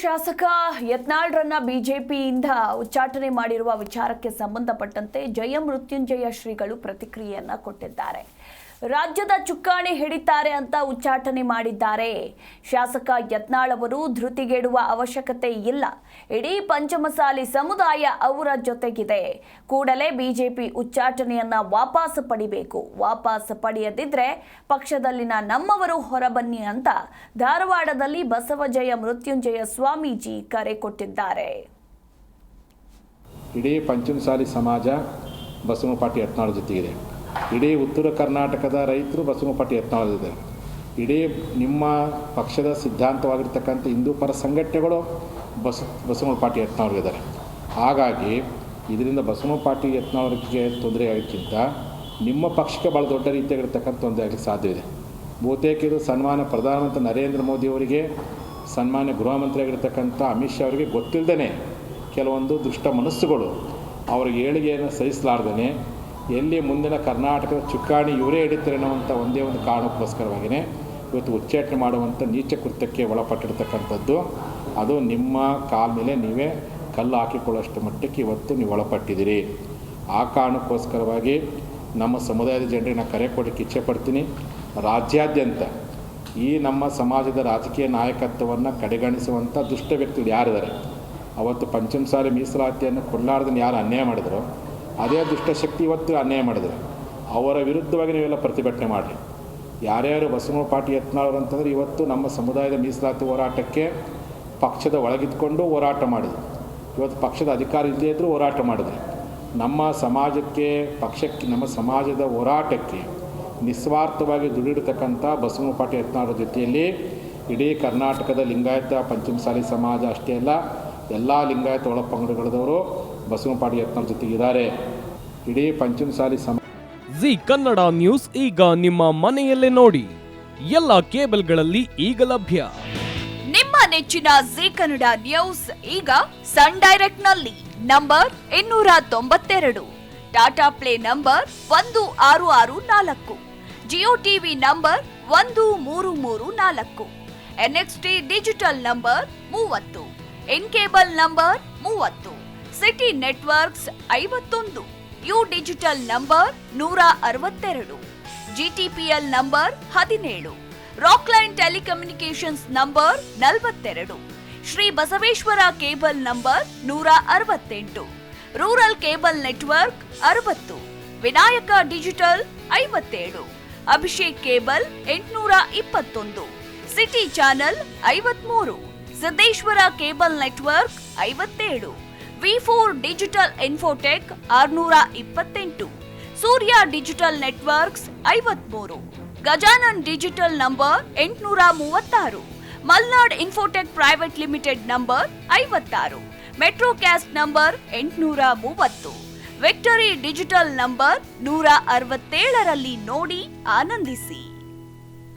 ಶಾಸಕ ಯತ್ನಾಳ್ರನ್ನ ಬಿಜೆಪಿಯಿಂದ ಉಚ್ಚಾಟನೆ ಮಾಡಿರುವ ವಿಚಾರಕ್ಕೆ ಸಂಬಂಧಪಟ್ಟಂತೆ ಜಯಮೃತ್ಯುಂಜಯ ಶ್ರೀಗಳು ಪ್ರತಿಕ್ರಿಯೆಯನ್ನ ಕೊಟ್ಟಿದ್ದಾರೆ. ರಾಜ್ಯದ ಚುಕ್ಕಾಣಿ ಹಿಡಿತಾರೆ ಅಂತ ಉಚ್ಚಾಟನೆ ಮಾಡಿದ್ದಾರೆ. ಶಾಸಕ ಯತ್ನಾಳ್ ಅವರು ಧೃತಿಗೆಡುವ ಅವಶ್ಯಕತೆ ಇಲ್ಲ. ಇಡೀ ಪಂಚಮಸಾಲಿ ಸಮುದಾಯ ಅವರ ಜೊತೆಗಿದೆ. ಕೂಡಲೇ ಬಿಜೆಪಿ ಉಚ್ಚಾಟನೆಯನ್ನ ವಾಪಸ್ ಪಡಿಬೇಕು. ವಾಪಸ್ ಪಡೆಯದಿದ್ರೆ ಪಕ್ಷದಲ್ಲಿನ ನಮ್ಮವರು ಹೊರಬನ್ನಿ ಅಂತ ಧಾರವಾಡದಲ್ಲಿ ಬಸವಜಯ ಮೃತ್ಯುಂಜಯ ಸ್ವಾಮೀಜಿ ಕರೆ ಕೊಟ್ಟಿದ್ದಾರೆ. ಇಡೀ ಪಂಚಮಸಾಲಿ ಸಮಾಜ ಬಸವಪಾಟಿ ಯತ್ನಾಳ್ ಜೊತೆಗಿದೆ. ಇಡೀ ಉತ್ತರ ಕರ್ನಾಟಕದ ರೈತರು ಬಸವಪಾಟಿ ಯತ್ನಾಳ್ ಇದೆ. ಇಡೀ ನಿಮ್ಮ ಪಕ್ಷದ ಸಿದ್ಧಾಂತವಾಗಿರ್ತಕ್ಕಂಥ ಹಿಂದೂ ಪರ ಸಂಘಟನೆಗಳು ಬಸವಪಾಟಿ ಯತ್ನಾಳ್ ಇದ್ದಾರೆ. ಹಾಗಾಗಿ ಇದರಿಂದ ಬಸವಪಾಟಿ ಯತ್ನಾಳ್ಗೆ ತೊಂದರೆ ಆಗೋಕ್ಕಿಂತ ನಿಮ್ಮ ಪಕ್ಷಕ್ಕೆ ಭಾಳ ದೊಡ್ಡ ರೀತಿಯಾಗಿರ್ತಕ್ಕಂಥ ತೊಂದರೆ ಆಗಲಿಕ್ಕೆ ಸಾಧ್ಯವಿದೆ. ಬಹುತೇಕ ಇದು ಸನ್ಮಾನ್ಯ ಪ್ರಧಾನಮಂತ್ರಿ ನರೇಂದ್ರ ಮೋದಿ ಅವರಿಗೆ, ಸನ್ಮಾನ್ಯ ಗೃಹ ಮಂತ್ರಿ ಆಗಿರ್ತಕ್ಕಂಥ ಅಮಿತ್ ಶಾ ಅವರಿಗೆ ಗೊತ್ತಿಲ್ಲದೇ ಕೆಲವೊಂದು ದುಷ್ಟ ಮನಸ್ಸುಗಳು ಅವ್ರಿಗೆ ಏಳಿಗೆಯನ್ನು ಸಹಿಸಲಾರ್ದೇ ಎಲ್ಲಿ ಮುಂದಿನ ಕರ್ನಾಟಕದ ಚುಕ್ಕಾಣಿ ಇವರೇ ಹಿಡಿತಾರೆ ಅನ್ನುವಂಥ ಒಂದೇ ಒಂದು ಕಾರಣಕ್ಕೋಸ್ಕರವಾಗಿಯೇ ಇವತ್ತು ಉಚ್ಚಾಟನೆ ಮಾಡುವಂಥ ನೀಚ ಕೃತ್ಯಕ್ಕೆ ಒಳಪಟ್ಟಿರ್ತಕ್ಕಂಥದ್ದು. ಅದು ನಿಮ್ಮ ಕಾಲ ಮೇಲೆ ನೀವೇ ಕಲ್ಲು ಹಾಕಿಕೊಳ್ಳೋಷ್ಟು ಮಟ್ಟಕ್ಕೆ ಇವತ್ತು ನೀವು ಒಳಪಟ್ಟಿದ್ದೀರಿ. ಆ ಕಾರಣಕ್ಕೋಸ್ಕರವಾಗಿ ನಮ್ಮ ಸಮುದಾಯದ ಜನರಿಗೆ ನಾನು ಕರೆ ಕೊಡೋಕ್ಕೆ ಇಚ್ಛೆ ಪಡ್ತೀನಿ. ರಾಜ್ಯಾದ್ಯಂತ ಈ ನಮ್ಮ ಸಮಾಜದ ರಾಜಕೀಯ ನಾಯಕತ್ವವನ್ನು ಕಡೆಗಣಿಸುವಂಥ ದುಷ್ಟ ವ್ಯಕ್ತಿಗಳು ಯಾರಿದ್ದಾರೆ, ಅವತ್ತು ಪಂಚಮಸಾಲಿ ಮೀಸಲಾತಿಯನ್ನು ಕೊಡಲಾರ್ದನ್ನು ಯಾರು ಅನ್ಯಾಯ ಮಾಡಿದ್ರು, ಅದೇ ದುಷ್ಟಶಕ್ತಿ ಇವತ್ತು ಅನ್ಯಾಯ ಮಾಡಿದ್ರು. ಅವರ ವಿರುದ್ಧವಾಗಿ ನೀವೆಲ್ಲ ಪ್ರತಿಭಟನೆ ಮಾಡಿರಿ. ಯಾರ್ಯಾರು ಬಸವಪಾಟಿ ಯತ್ನಾಳ್ ಅಂತಂದರೆ ಇವತ್ತು ನಮ್ಮ ಸಮುದಾಯದ ಮೀಸಲಾತಿ ಹೋರಾಟಕ್ಕೆ ಪಕ್ಷದ ಒಳಗಿದ್ಕೊಂಡು ಹೋರಾಟ ಮಾಡಿದ್ರು. ಇವತ್ತು ಪಕ್ಷದ ಅಧಿಕಾರ ಇಲ್ಲದೇ ಇದ್ದರೂ ಹೋರಾಟ ಮಾಡಿದ್ರು. ನಮ್ಮ ಸಮಾಜಕ್ಕೆ, ಪಕ್ಷಕ್ಕೆ, ನಮ್ಮ ಸಮಾಜದ ಹೋರಾಟಕ್ಕೆ ನಿಸ್ವಾರ್ಥವಾಗಿ ದುಡಿದಿರ್ತಕ್ಕಂಥ ಬಸವಪಾಟಿ ಯತ್ನಾಳ್ ಜೊತೆಯಲ್ಲಿ ಇಡೀ ಕರ್ನಾಟಕದ ಲಿಂಗಾಯತ ಪಂಚಮಸಾಲಿ ಸಮಾಜ ಅಷ್ಟೇ ಅಲ್ಲ, ಎಲ್ಲ ಲಿಂಗಾಯತ ಒಳಪಂಗಡಗಳದವರು ಬಸವಪಾಟಿ ಯತ್ನಾಳ್ ಜೊತೆಗಿದ್ದಾರೆ. ಇಡೀ ಪಂಚಮಸಾಲಿ ಸಮಾಜ. ಜಿ ಕನ್ನಡ ನ್ಯೂಸ್ ಈಗ ನಿಮ್ಮ ಮನೆಯಲ್ಲೇ ನೋಡಿ. ಎಲ್ಲ ಕೇಬಲ್ಗಳಲ್ಲಿ ಈಗ ಲಭ್ಯ. ನಿಮ್ಮ ನೆಚ್ಚಿನ ಜಿ ಕನ್ನಡ ನ್ಯೂಸ್ ಈಗ ಸನ್ ಡೈರೆಕ್ಟ್ ನಲ್ಲಿ number 292, Tata play number 1664, Jio TV number 1334, NXT digital number 30, in cable number 30, city networks 51, U digital number 162, GTPL number 17, Rockline telecommunications number 42, Shri Basaveshwara cable number 168, rural cable network 60, Vinayaka digital 57, Abhishek cable 821, city channel 53, Siddeshwara cable network 57, V4 digital Infotech 628, Surya digital networks 53, Gajanan digital number 836, Malnad infotech private limited number 56, metro cast number 830, victory digital number 167ರಲ್ಲಿ ನೋಡಿ ಆನಂದಿಸಿ.